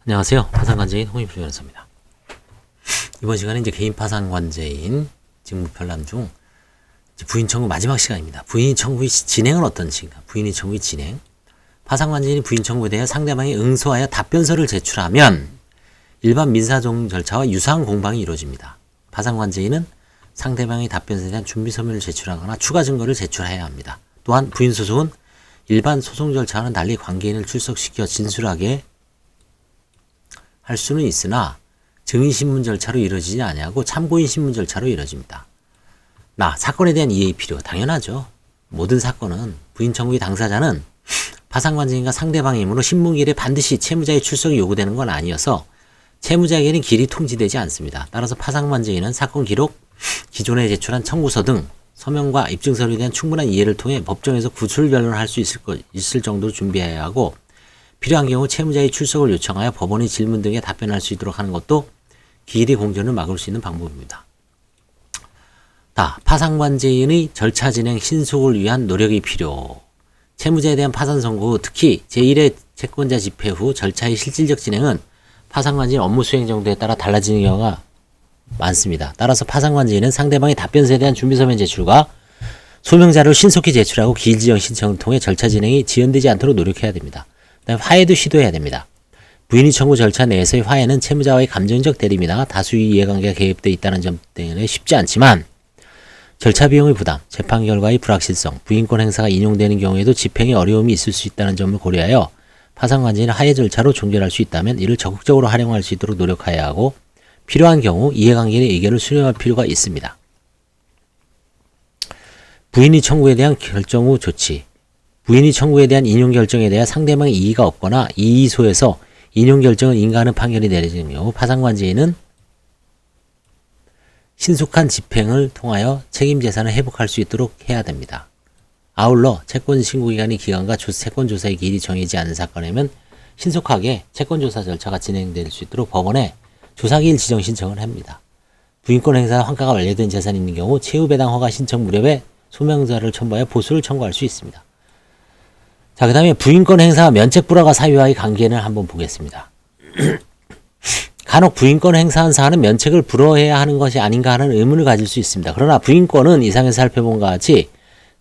안녕하세요. 파산관제인 홍익표 변호사입니다. 이번 시간에 이제 개인 파산관제인 직무편람 중 부인 청구 마지막 시간입니다. 부인 청구의 진행은 어떤 식인가? 부인이 청구의 진행. 파산관제인이 부인 청구에 대해 상대방이 응소하여 답변서를 제출하면 일반 민사소송 절차와 유사한 공방이 이루어집니다. 파산관제인은 상대방의 답변서에 대한 준비 서면을 제출하거나 추가 증거를 제출해야 합니다. 또한 부인 소송은 일반 소송 절차와는 달리 관계인을 출석시켜 진술하게 할 수는 있으나 증인신문 절차로 이루어지지 아니하고 참고인 신문 절차로 이루어집니다. 사건에 대한 이해의 필요 당연하죠. 모든 사건은 부인 청구의 당사자는 파산관제인과 상대방이므로 신문기일에 반드시 채무자의 출석이 요구되는 건 아니어서 채무자에게는 기일이 통지되지 않습니다. 따라서 파산관제인은 사건 기록, 기존에 제출한 청구서 등 서명과 입증서류에 대한 충분한 이해를 통해 법정에서 구술 변론을 할 수 있을 정도로 준비해야 하고, 필요한 경우 채무자의 출석을 요청하여 법원의 질문 등에 답변할 수 있도록 하는 것도 기일의 공전을 막을 수 있는 방법입니다. 파산관제인의 절차 진행 신속을 위한 노력이 필요. 채무자에 대한 파산 선고 후 특히 제1회 채권자 집행 후 절차의 실질적 진행은 파산관제인 업무 수행 정도에 따라 달라지는 경우가 많습니다. 따라서 파산관제인은 상대방의 답변서에 대한 준비서면 제출과 소명자료를 신속히 제출하고 기일 지정 신청을 통해 절차 진행이 지연되지 않도록 노력해야 됩니다. 화해도 시도해야 됩니다. 부인이 청구 절차 내에서의 화해는 채무자와의 감정적 대립이나 다수의 이해관계가 개입되어 있다는 점 때문에 쉽지 않지만 절차 비용의 부담, 재판 결과의 불확실성, 부인권 행사가 인용되는 경우에도 집행에 어려움이 있을 수 있다는 점을 고려하여 파산관제인은 화해 절차로 종결할 수 있다면 이를 적극적으로 활용할 수 있도록 노력해야 하고, 필요한 경우 이해관계의 의견을 수렴할 필요가 있습니다. 부인이 청구에 대한 결정 후 조치. 부인이 청구에 대한 인용 결정에 대해 상대방의 이의가 없거나 이의소에서 인용 결정을 인가하는 판결이 내려지는 경우 파산관제인은 신속한 집행을 통하여 책임 재산을 회복할 수 있도록 해야 됩니다. 아울러 채권 신고기간의 기간과 채권 조사의 기일이 정해지지 않은 사건이면 신속하게 채권 조사 절차가 진행될 수 있도록 법원에 조사기일 지정 신청을 합니다. 부인권 행사 환가가 완료된 재산이 있는 경우 채무배당 허가 신청 무렵에 소명자를 첨부하여 보수를 청구할 수 있습니다. 그 다음에 부인권 행사와 면책 불허가 사유와의 관계는 한번 보겠습니다. 간혹 부인권 행사한 사안은 면책을 불허해야 하는 것이 아닌가 하는 의문을 가질 수 있습니다. 그러나 부인권은 이상에서 살펴본 것과 같이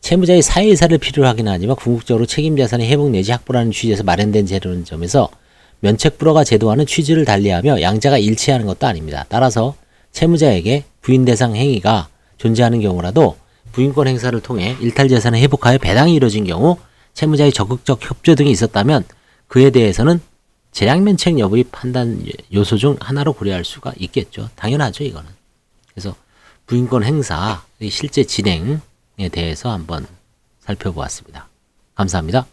채무자의 사회이사를 필요로 하긴 하지만 궁극적으로 책임자산의 회복 내지 확보라는 취지에서 마련된 제도라는 점에서 면책 불허가 제도와는 취지를 달리하며 양자가 일치하는 것도 아닙니다. 따라서 채무자에게 부인 대상 행위가 존재하는 경우라도 부인권 행사를 통해 일탈재산을 회복하여 배당이 이루어진 경우 채무자의 적극적 협조 등이 있었다면 그에 대해서는 재량면책 여부의 판단 요소 중 하나로 고려할 수가 있겠죠. 당연하죠, 이거는. 그래서 부인권 행사의 실제 진행에 대해서 한번 살펴보았습니다. 감사합니다.